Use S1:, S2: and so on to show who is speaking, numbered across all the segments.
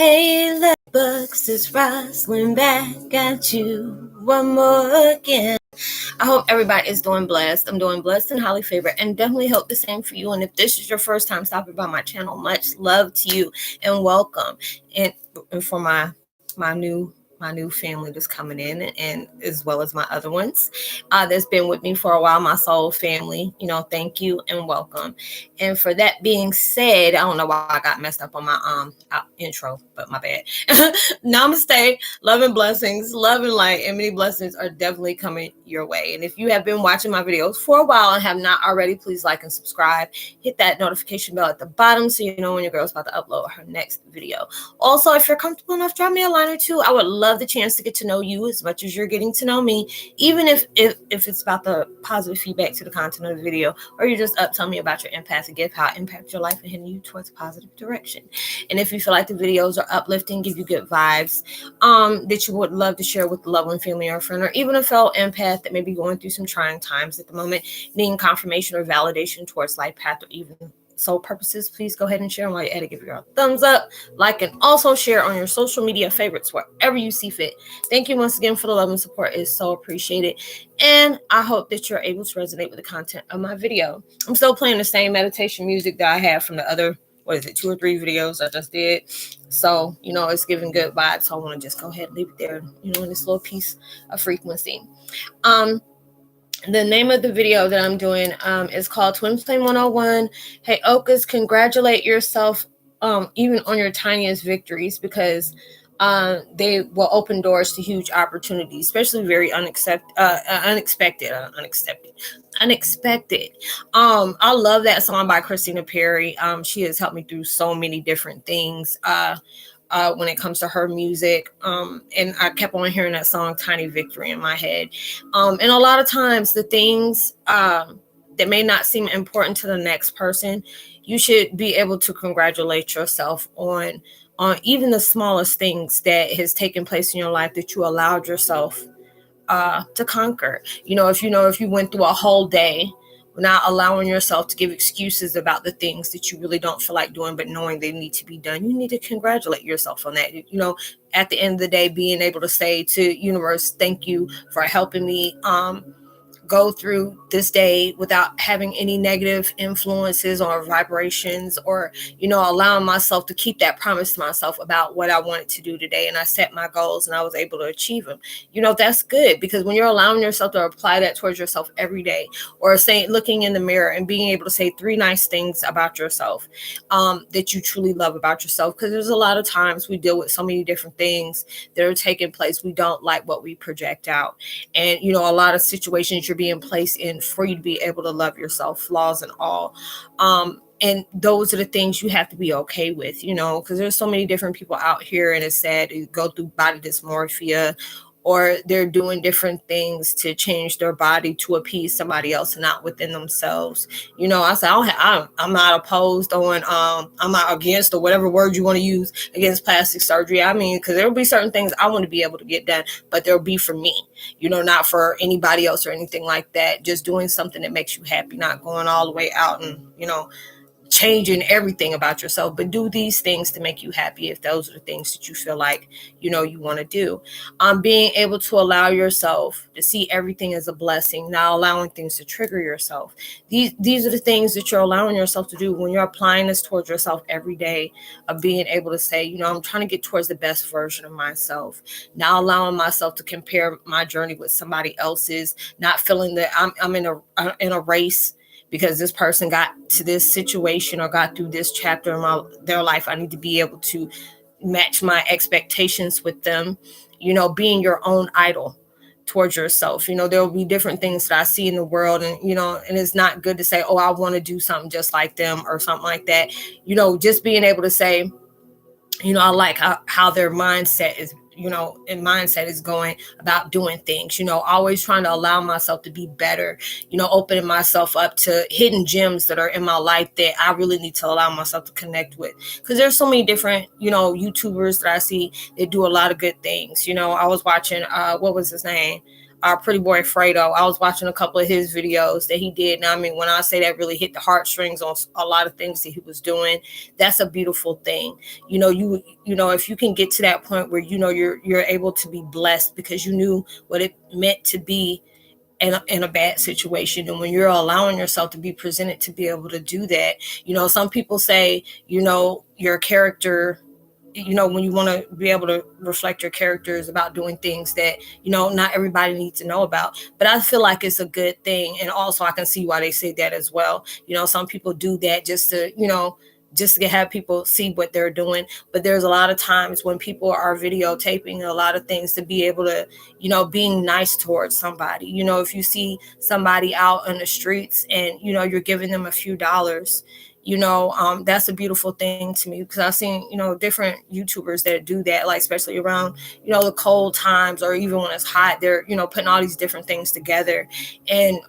S1: Hey, little bugs, it's Roslynn back at you one more again. I hope everybody is doing blessed. I'm doing blessed and highly favored, and definitely hope the same for you. And if this is your first time stopping by my channel, much love to you and welcome. And for my new family that's coming in, and as well as my other ones that's been with me for a while, my soul family, thank you and welcome. And for that being said, I don't know why I got messed up on my intro, but my bad. Namaste, love and blessings, love and light, and many blessings are definitely coming your way. And if you have been watching my videos for a while and have not already, please like and subscribe. Hit that notification bell at the bottom so you know when your girl's about to upload her next video. Also, if you're comfortable enough, drop me a line or two. I would love the chance to get to know you as much as you're getting to know me, even if it's about the positive feedback to the content of the video, or you're just up telling me about your empathic gift, how it impacts your life and heading you towards a positive direction. And if you feel like the videos are uplifting, give you good vibes, that you would love to share with a loved one, family, or friend, or even a fellow empath that may be going through some trying times at the moment, needing confirmation or validation towards life path or even soul purposes, please go ahead and share. And while you're at it, give your a thumbs up, like, and also share on your social media favorites wherever you see fit. Thank you once again for the love and support. It's so appreciated. And I hope that you're able to resonate with the content of my video. I'm still playing the same meditation music that I have from the other, 2 or 3 videos I just did. So, it's giving good vibes. So I want to just go ahead and leave it there, in this little piece of frequency. The name of the video that I'm doing is called Twin Flame 101. Heyokas, congratulate yourself even on your tiniest victories, because they will open doors to huge opportunities, especially very unexpected. I love that song by Christina Perry. She has helped me through so many different things when it comes to her music. And I kept on hearing that song Tiny Victory in my head. And a lot of times the things that may not seem important to the next person, you should be able to congratulate yourself on even the smallest things that has taken place in your life that you allowed yourself to conquer. If you went through a whole day not allowing yourself to give excuses about the things that you really don't feel like doing, but knowing they need to be done, you need to congratulate yourself on that. At the end of the day, being able to say to universe, thank you for helping me go through this day without having any negative influences or vibrations, or allowing myself to keep that promise to myself about what I wanted to do today, and I set my goals and I was able to achieve them. That's good, because when you're allowing yourself to apply that towards yourself every day, or looking in the mirror and being able to say 3 nice things about yourself that you truly love about yourself, because there's a lot of times we deal with so many different things that are taking place. We don't like what we project out, and a lot of situations you're being placed in for you to be able to love yourself, flaws and all. And those are the things you have to be okay with, because there's so many different people out here, and it's sad to go through body dysmorphia, or they're doing different things to change their body to appease somebody else and not within themselves. I say I'm not opposed on, I'm not against, or whatever word you want to use, against plastic surgery. Because there will be certain things I want to be able to get done, but there'll be for me, not for anybody else or anything like that. Just doing something that makes you happy, not going all the way out and, changing everything about yourself, but do these things to make you happy if those are the things that you feel like you want to do. Being able to allow yourself to see everything as a blessing, not allowing things to trigger yourself. These are the things that you're allowing yourself to do when you're applying this towards yourself every day, of being able to say, I'm trying to get towards the best version of myself, not allowing myself to compare my journey with somebody else's, not feeling that I'm in a race because this person got to this situation or got through this chapter in their life. I need to be able to match my expectations with them. Being your own idol towards yourself. There will be different things that I see in the world, and and it's not good to say, oh, I want to do something just like them or something like that. Just being able to say, I like how their mindset is, and mindset is going about doing things, always trying to allow myself to be better, opening myself up to hidden gems that are in my life that I really need to allow myself to connect with. Because there's so many different, YouTubers that I see that do a lot of good things. I was watching, what was his name? Pretty Boy Fredo. I was watching a couple of his videos that he did. And I mean, when I say that really hit the heartstrings on a lot of things that he was doing, that's a beautiful thing. If you can get to that point where, you're able to be blessed because you knew what it meant to be in a bad situation. And when you're allowing yourself to be presented to be able to do that, some people say, your character, when you want to be able to reflect your characters about doing things that, not everybody needs to know about. But I feel like it's a good thing. And also I can see why they say that as well. Some people do that just to have people see what they're doing. But there's a lot of times when people are videotaping a lot of things to be able to, being nice towards somebody. If you see somebody out in the streets and, you're giving them a few dollars, that's a beautiful thing to me, because I've seen, different YouTubers that do that, like especially around, the cold times, or even when it's hot, they're, putting all these different things together and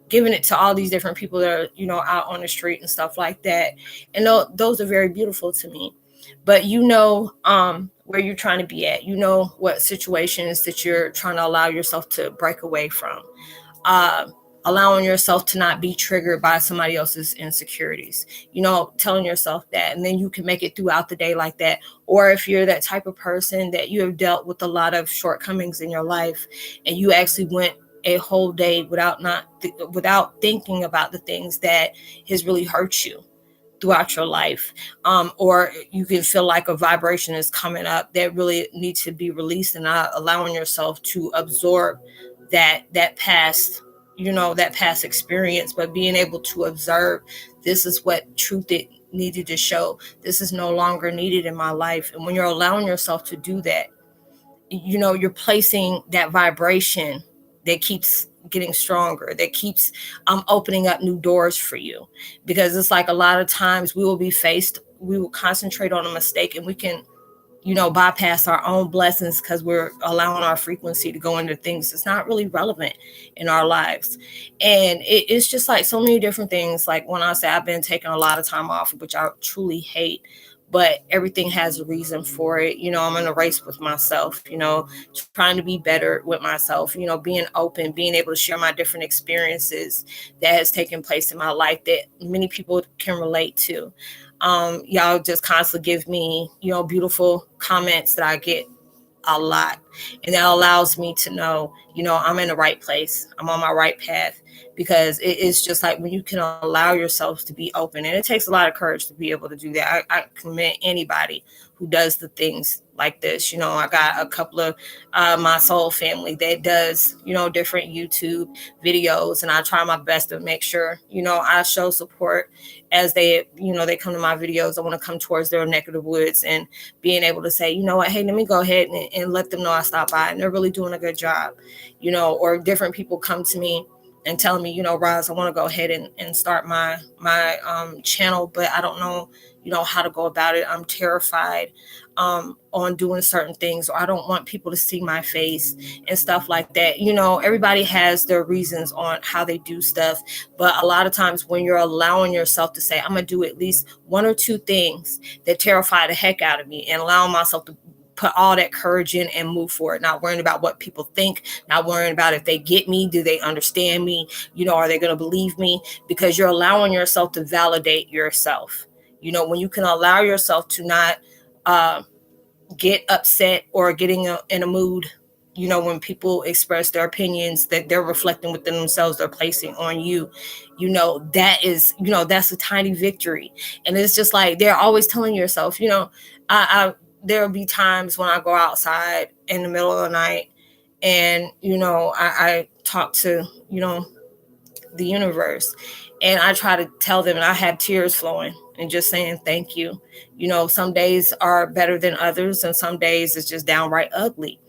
S1: giving it to all these different people that are, out on the street and stuff like that. And those are very beautiful to me. But where you're trying to be at, what situations that you're trying to allow yourself to break away from. Allowing yourself to not be triggered by somebody else's insecurities, telling yourself that, and then you can make it throughout the day like that. Or if you're that type of person that you have dealt with a lot of shortcomings in your life, and you actually went a whole day without thinking about the things that has really hurt you throughout your life, or you can feel like a vibration is coming up that really needs to be released, and not allowing yourself to absorb that past that past experience, but being able to observe, this is what truth it needed to show. This is no longer needed in my life. And when you're allowing yourself to do that, you're placing that vibration that keeps getting stronger, that keeps opening up new doors for you. Because it's like a lot of times we will concentrate on a mistake, and we can bypass our own blessings because we're allowing our frequency to go into things that's not really relevant in our lives. And it's just like so many different things. Like when I say I've been taking a lot of time off, which I truly hate, but everything has a reason for it. I'm in a race with myself, trying to be better with myself, being open, being able to share my different experiences that has taken place in my life that many people can relate to. Y'all just constantly give me, beautiful comments that I get a lot. And that allows me to know, I'm in the right place. I'm on my right path, because it's just like when you can allow yourself to be open, and it takes a lot of courage to be able to do that. I commend anybody who does the things like this. I got a couple of my soul family that does, different YouTube videos, and I try my best to make sure, I show support as they come to my videos. I want to come towards their neck of the woods, and being able to say, what, hey, let me go ahead and let them know I stopped by, and they're really doing a good job, or different people come to me and telling me, Roz, I want to go ahead and start my channel, but I don't know, how to go about it. I'm terrified on doing certain things, or I don't want people to see my face and stuff like that. Everybody has their reasons on how they do stuff, but a lot of times when you're allowing yourself to say, I'm gonna do at least one or two things that terrify the heck out of me, and allowing myself to put all that courage in and move forward, not worrying about what people think, not worrying about if they get me, do they understand me, are they going to believe me? Because you're allowing yourself to validate yourself. When you can allow yourself to not get upset or getting in a mood, when people express their opinions that they're reflecting within themselves, they're placing on you, that is, that's a tiny victory. And it's just like, they're always telling yourself, there'll be times when I go outside in the middle of the night, and, I talk to, the universe, and I try to tell them, and I have tears flowing and just saying, thank you. Some days are better than others, and some days it's just downright ugly.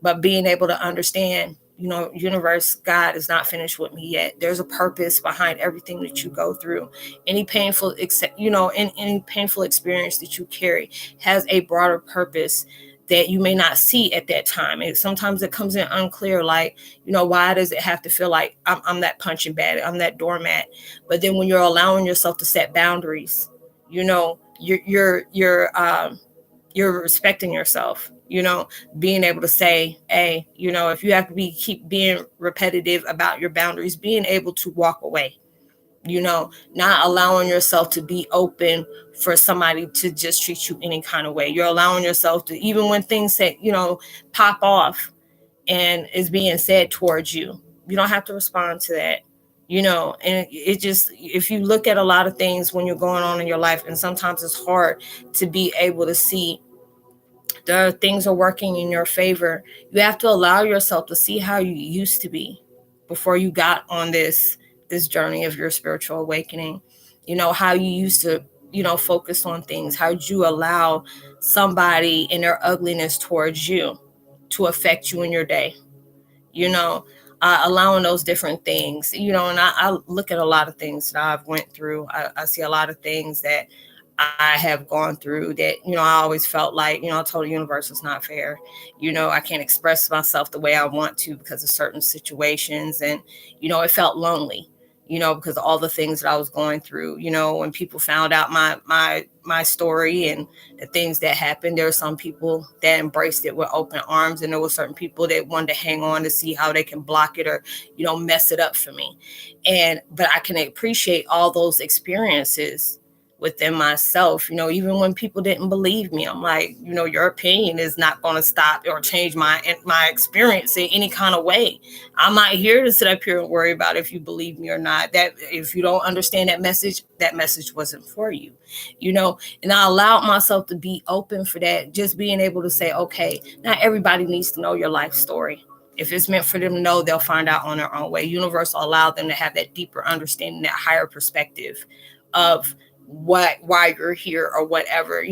S1: But being able to understand, universe, God is not finished with me yet. There's a purpose behind everything that you go through. Any painful, any painful experience that you carry has a broader purpose that you may not see at that time. And sometimes it comes in unclear, like, why does it have to feel like I'm that punching bag, I'm that doormat? But then when you're allowing yourself to set boundaries, you're You're respecting yourself, being able to say, hey, if you have to keep being repetitive about your boundaries, being able to walk away, not allowing yourself to be open for somebody to just treat you any kind of way. You're allowing yourself to, even when things that, pop off and is being said towards you, you don't have to respond to that. And it just, if you look at a lot of things when you're going on in your life, and sometimes it's hard to be able to see the things are working in your favor, you have to allow yourself to see how you used to be before you got on this journey of your spiritual awakening. How you used to, focus on things. How did you allow somebody and their ugliness towards you to affect you in your day? you know, allowing those different things, and I look at a lot of things that I've went through. I see a lot of things that I have gone through that, I always felt like, I told the universe it's not fair. I can't express myself the way I want to because of certain situations. And, it felt lonely, because of all the things that I was going through. When people found out my story and the things that happened, there were some people that embraced it with open arms, and there were certain people that wanted to hang on to see how they can block it or, mess it up for me. But I can appreciate all those experiences within myself, even when people didn't believe me. I'm like, your opinion is not going to stop or change my experience in any kind of way. I'm not here to sit up here and worry about if you believe me or not. That if you don't understand that message wasn't for you, and I allowed myself to be open for that. Just being able to say, okay, not everybody needs to know your life story. If it's meant for them to know, they'll find out on their own way. Universe will allow them to have that deeper understanding, that higher perspective of why you're here or whatever.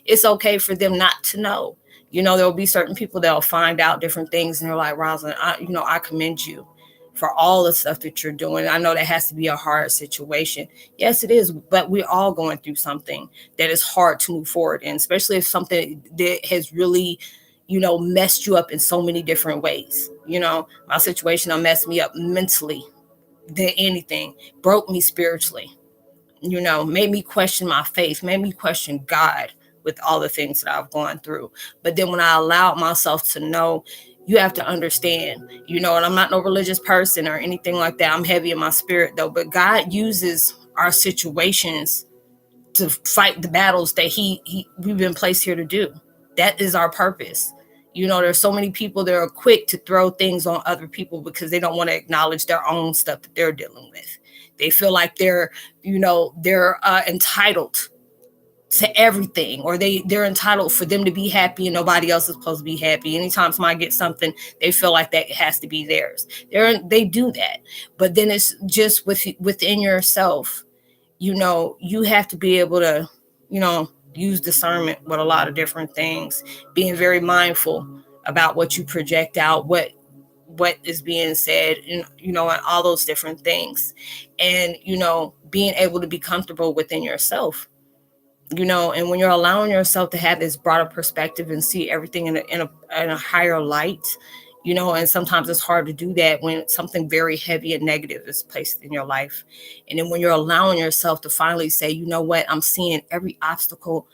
S1: It's okay for them not to know. There'll be certain people that'll find out different things, and they're like, Roslynn, I commend you for all the stuff that you're doing. I know that has to be a hard situation. Yes, it is, but we're all going through something that is hard to move forward in, especially if something that has really, messed you up in so many different ways. My situation messed me up mentally than anything, broke me spiritually, made me question my faith, made me question God with all the things that I've gone through. But then when I allowed myself to know, you have to understand, and I'm not no religious person or anything like that. I'm heavy in my spirit though, but God uses our situations to fight the battles that we've been placed here to do. That is our purpose. There's so many people that are quick to throw things on other people because they don't want to acknowledge their own stuff that they're dealing with. They feel like they're entitled to everything, or they're entitled for them to be happy and nobody else is supposed to be happy. Anytime somebody gets something, they feel like that has to be theirs. They do that. But then it's just within yourself. You have to be able to, use discernment with a lot of different things, being very mindful about what you project out, what is being said, and and all those different things, and being able to be comfortable within yourself, and when you're allowing yourself to have this broader perspective and see everything in a higher light, and sometimes it's hard to do that when something very heavy and negative is placed in your life. And then when you're allowing yourself to finally say, you know what, I'm seeing every obstacle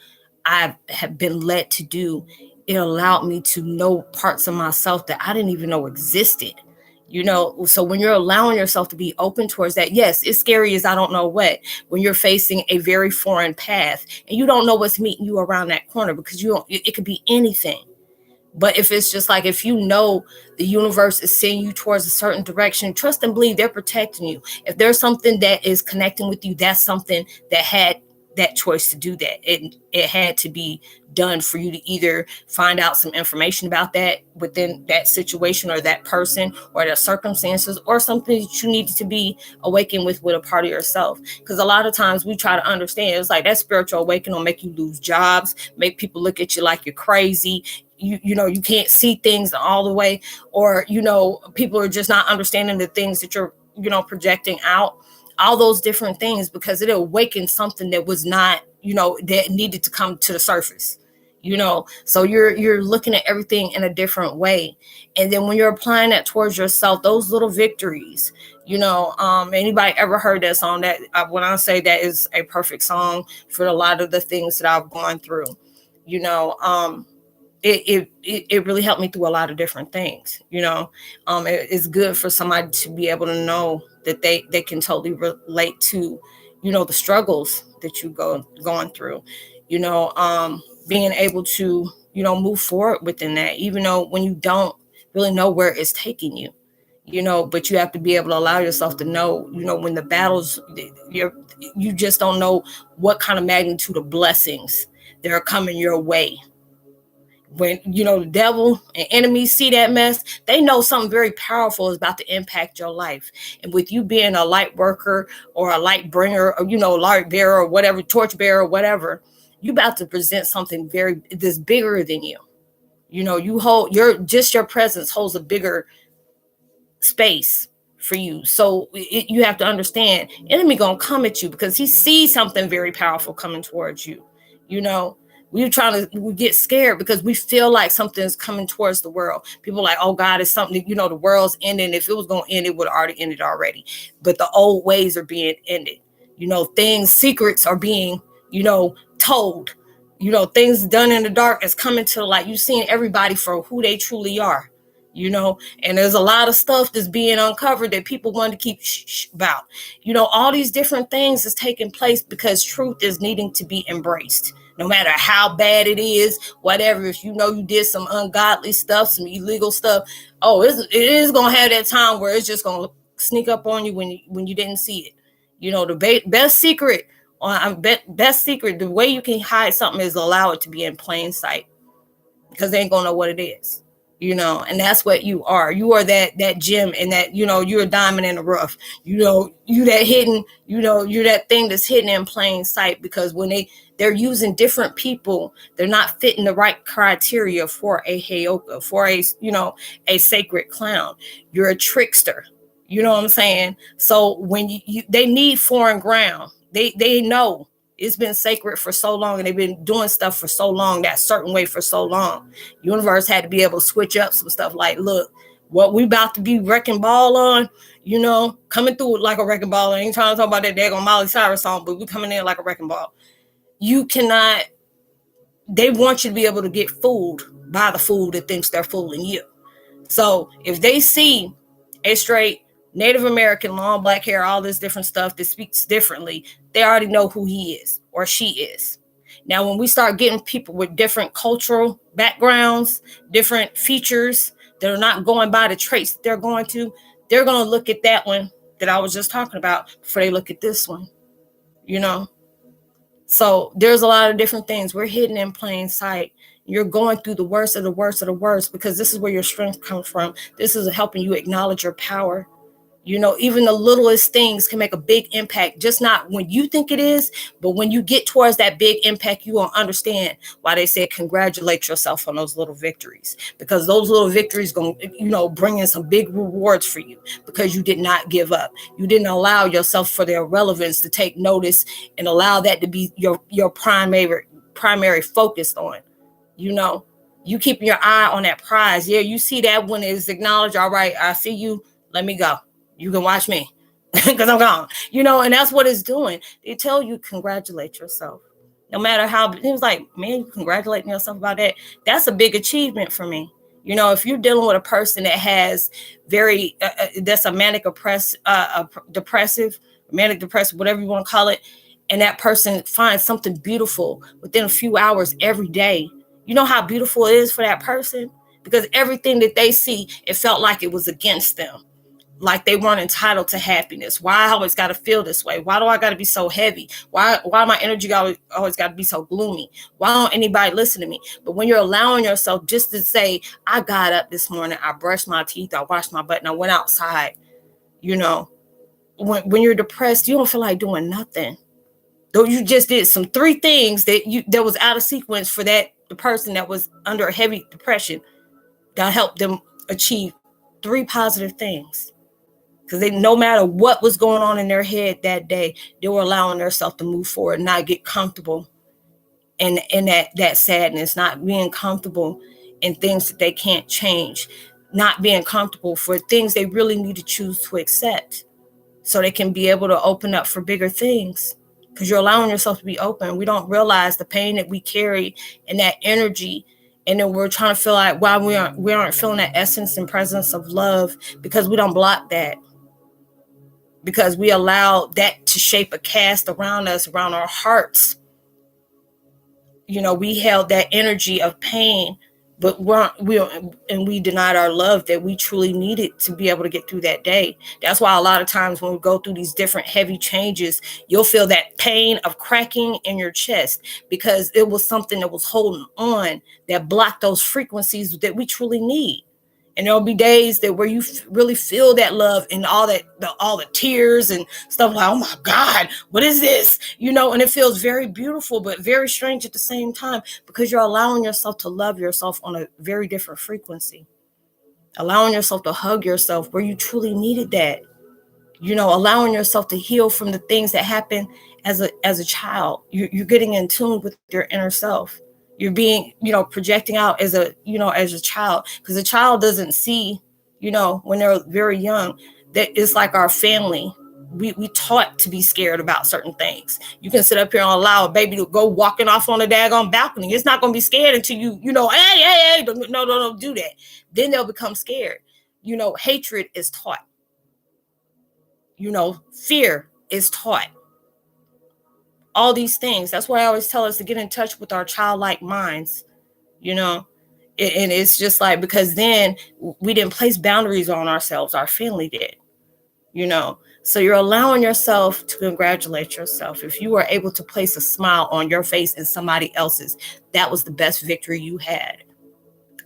S1: I have been led to do, it allowed me to know parts of myself that I didn't even know existed. So when you're allowing yourself to be open towards that, yes, it's scary as I don't know what, when you're facing a very foreign path and you don't know what's meeting you around that corner, because it could be anything. But if it's just like, if the universe is sending you towards a certain direction, trust and believe they're protecting you. If there's something that is connecting with you, that's something that had that choice to do that. It had to be done for you to either find out some information about that within that situation or that person or the circumstances, or something that you needed to be awakened with a part of yourself. Because a lot of times we try to understand, it's like that spiritual awakening will make you lose jobs, make people look at you like you're crazy. You can't see things all the way, or people are just not understanding the things that you're projecting out, all those different things, because it awakened something that was not, that needed to come to the surface. So you're looking at everything in a different way. And then when you're applying that towards yourself, those little victories, anybody ever heard that song? That when I say that is a perfect song for a lot of the things that I've gone through. you know. It really helped me through a lot of different things, you know. It's good for somebody to be able to know that they can totally relate to, you know, the struggles that you going through, you know. Being able to, you know, move forward within that, even though when you don't really know where it's taking you, you know. But you have to be able to allow yourself to know, you know, when the battles, you just don't know what kind of magnitude of blessings that are coming your way. When, you know, the devil and enemies see that mess, they know something very powerful is about to impact your life. And with you being a light worker or a light bringer, or, you know, light bearer or whatever, torch bearer or whatever, you about to present something very this bigger than you. You know, you hold your presence holds a bigger space for you. So you have to understand, enemy gonna come at you because he sees something very powerful coming towards you. You know, we get scared because we feel like something's coming towards the world. People are like, oh God, it's something, you know, the world's ending. If it was gonna end, it would have already ended already. But the old ways are being ended. You know, secrets are being, you know, told. You know, things done in the dark is coming to light. You've seen everybody for who they truly are, you know. And there's a lot of stuff that's being uncovered that people want to keep about. You know, all these different things is taking place because truth is needing to be embraced. No matter how bad it is, whatever, if you know you did some ungodly stuff, some illegal stuff, it is going to have that time where it's just going to sneak up on you when you didn't see it. You know, the best secret, the way you can hide something is allow it to be in plain sight, because they ain't gonna know what it is, you know. And that's what you are. You are that gem, and that, you know, you're a diamond in the rough. You know, you that hidden, you know, you're that thing that's hidden in plain sight, because when they're using different people, they're not fitting the right criteria for a Heyoka, for a, you know, a sacred clown. You're a trickster. You know what I'm saying? So when they need foreign ground, they know it's been sacred for so long, and they've been doing stuff for so long, that certain way for so long. Universe had to be able to switch up some stuff. Like, look, what we about to be wrecking ball on, you know, coming through like a wrecking ball. I ain't trying to talk about that daggone Miley Cyrus song, but we coming in like a wrecking ball. You cannot, they want you to be able to get fooled by the fool that thinks they're fooling you. So if they see a straight Native American, long black hair, all this different stuff that speaks differently, they already know who he is or she is. Now, when we start getting people with different cultural backgrounds, different features that are not going by the traits they're going to look at that one that I was just talking about before they look at this one, you know? So there's a lot of different things. We're hidden in plain sight. You're going through the worst of the worst of the worst, because this is where your strength comes from. This is helping you acknowledge your power. You know, even the littlest things can make a big impact, just not when you think it is, but when you get towards that big impact, you will understand why they say congratulate yourself on those little victories, because those little victories going to, you know, bring in some big rewards for you, because you did not give up. You didn't allow yourself for their relevance to take notice and allow that to be your primary focus on, you know. You keeping your eye on that prize. Yeah, you see that when it's acknowledged. All right, I see you. Let me go. You can watch me because I'm gone, you know. And that's what it's doing. They tell you congratulate yourself, no matter how. It was like, man, you congratulating yourself about that. That's a big achievement for me. You know, if you're dealing with a person that has that's a manic depressive, whatever you want to call it, and that person finds something beautiful within a few hours every day, you know how beautiful it is for that person, because everything that they see, it felt like it was against them. Like they weren't entitled to happiness. Why I always got to feel this way? Why do I got to be so heavy? Why my energy always got to be so gloomy? Why don't anybody listen to me? But when you're allowing yourself just to say, I got up this morning, I brushed my teeth, I washed my butt, and I went outside, you know, when you're depressed, you don't feel like doing nothing. Though you just did some 3 things that was out of sequence for the person that was under a heavy depression, that helped them achieve 3 positive things. Because no matter what was going on in their head that day, they were allowing themselves to move forward and not get comfortable in that sadness, not being comfortable in things that they can't change, not being comfortable for things they really need to choose to accept, so they can be able to open up for bigger things. because you're allowing yourself to be open. We don't realize the pain that we carry and that energy. And then we're trying to feel like why we aren't feeling that essence and presence of love, because we don't block that. Because we allow that to shape a cast around us, around our hearts. We held that energy of pain, but we denied our love that we truly needed to be able to get through that day. That's why a lot of times when we go through these different heavy changes, you'll feel that pain of cracking in your chest, because it was something that was holding on that blocked those frequencies that we truly need. And there'll be days that where you really feel that love and all the tears and stuff, like, oh my God, what is this? And it feels very beautiful, but very strange at the same time, because you're allowing yourself to love yourself on a very different frequency, allowing yourself to hug yourself where you truly needed that, allowing yourself to heal from the things that happened as a child. You're getting in tune with your inner self. You're being, projecting out as a child, because a child doesn't see, when they're very young, that it's like our family. We taught to be scared about certain things. You can sit up here and allow a baby to go walking off on a daggone balcony. It's not going to be scared until hey, don't do that. Then they'll become scared. Hatred is taught. Fear is taught. All these things. That's why I always tell us to get in touch with our childlike minds, and it's just like, because then we didn't place boundaries on ourselves. Our family did, so you're allowing yourself to congratulate yourself. If you were able to place a smile on your face and somebody else's, that was the best victory you had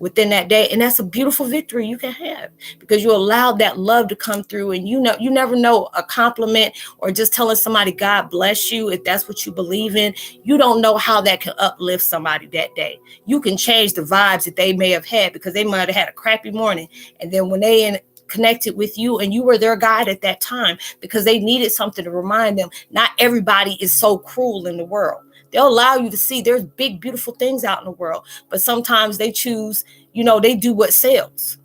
S1: within that day. And that's a beautiful victory you can have, because you allowed that love to come through. And you never know, a compliment or just telling somebody God bless you, if that's what you believe in, you don't know how that can uplift somebody that day. You can change the vibes that they may have had, because they might have had a crappy morning, and then when they connected with you and you were their guide at that time, because they needed something to remind them not everybody is so cruel in the world. They'll allow you to see there's big, beautiful things out in the world, but sometimes they choose, they do what sells,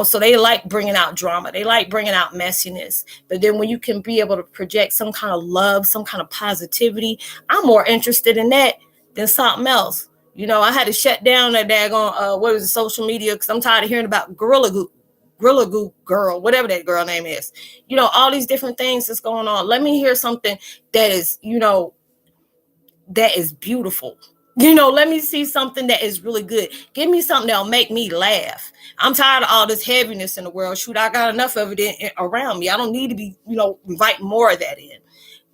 S1: so they like bringing out drama. They like bringing out messiness. But then when you can be able to project some kind of love, some kind of positivity, I'm more interested in that than something else. I had to shut down that daggone, social media, because I'm tired of hearing about Gorilla Glue girl, whatever that girl name is, all these different things that's going on. Let me hear something that is, that is beautiful. Let me see something that is really good. Give me something that'll make me laugh. I'm tired of all this heaviness in the world. Shoot, I got enough of it around me. I don't need to be, inviting more of that in.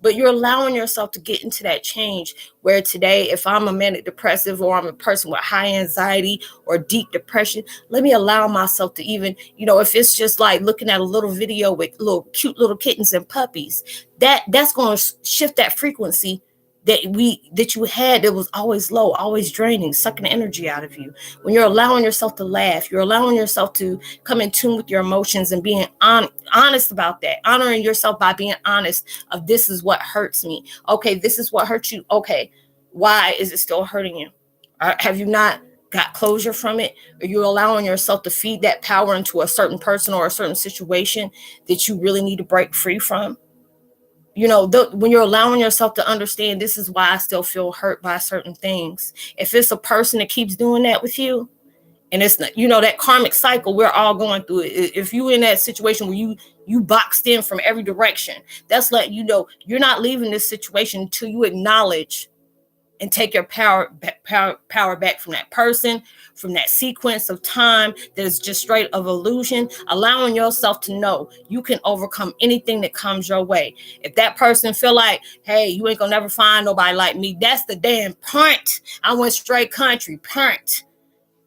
S1: But you're allowing yourself to get into that change where today, if I'm a manic depressive, or I'm a person with high anxiety or deep depression, let me allow myself to even, if it's just like looking at a little video with cute little kittens and puppies, that's going to shift that frequency that you had that was always low, always draining, sucking the energy out of you. When you're allowing yourself to laugh, you're allowing yourself to come in tune with your emotions and being honest about that, honoring yourself by being honest of, this is what hurts me. Okay, this is what hurts you. Okay, why is it still hurting you? Have you not got closure from it? Are you allowing yourself to feed that power into a certain person or a certain situation that you really need to break free from? When you're allowing yourself to understand, this is why I still feel hurt by certain things. If it's a person that keeps doing that with you, and it's not, that karmic cycle, we're all going through it. If you're in that situation where you boxed in from every direction, that's letting you know you're not leaving this situation until you acknowledge and take your power back from that person, from that sequence of time that is just straight of illusion, allowing yourself to know you can overcome anything that comes your way. If that person feel like, hey, you ain't gonna never find nobody like me, that's the damn point. I went straight country, point.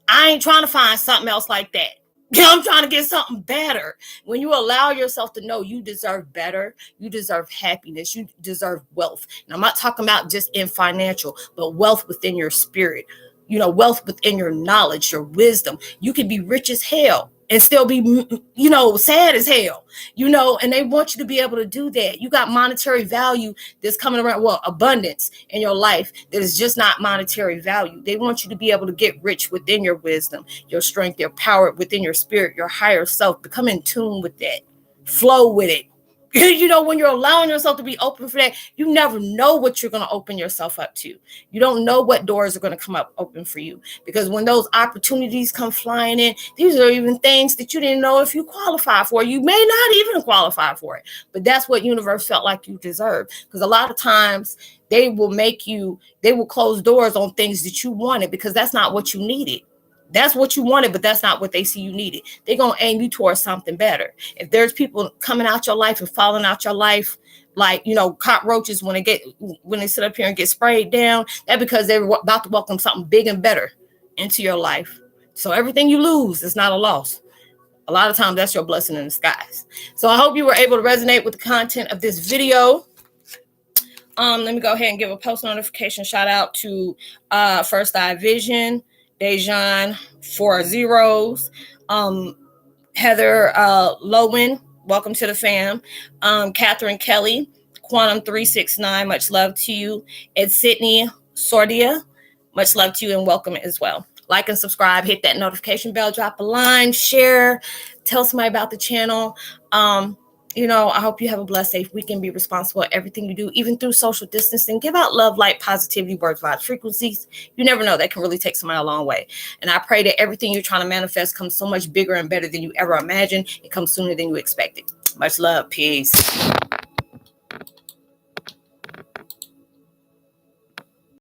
S1: I ain't trying to find something else like that. I'm trying to get something better. When you allow yourself to know you deserve better, you deserve happiness, you deserve wealth. And I'm not talking about just in financial, but wealth within your spirit, wealth within your knowledge, your wisdom. You can be rich as hell and still be, sad as hell, and they want you to be able to do that. You got monetary value that's coming around, abundance in your life that is just not monetary value. They want you to be able to get rich within your wisdom, your strength, your power within your spirit, your higher self. Become in tune with that. Flow with it. You know, when you're allowing yourself to be open for that, you never know what you're going to open yourself up to. You don't know what doors are going to come up open for you, because when those opportunities come flying in, these are even things that you didn't know if you qualify for. You may not even qualify for it, but that's what universe felt like you deserved. Because a lot of times they will close doors on things that you wanted because that's not what you needed. That's what you wanted, but that's not what they see you needed. They're going to aim you towards something better. If there's people coming out your life and falling out your life, like, you know, cockroaches when they sit up here and get sprayed down, that's because they're about to welcome something big and better into your life. So everything you lose is not a loss. A lot of times that's your blessing in disguise. So I hope you were able to resonate with the content of this video. Let me go ahead and give a post notification shout out to First Eye Vision, Dejan 40s, Heather Lowen, welcome to the fam, Catherine Kelly, Quantum 369, much love to you, Ed Sydney Sordia, much love to you and welcome as well. Like and subscribe, hit that notification bell, drop a line, share, tell somebody about the channel. You know, I hope you have a blessed, safe weekend. Be responsible at everything you do, even through social distancing. Give out love, light, positivity, words, vibes, frequencies. You never know. That can really take somebody a long way. And I pray that everything you're trying to manifest comes so much bigger and better than you ever imagined. It comes sooner than you expected. Much love. Peace.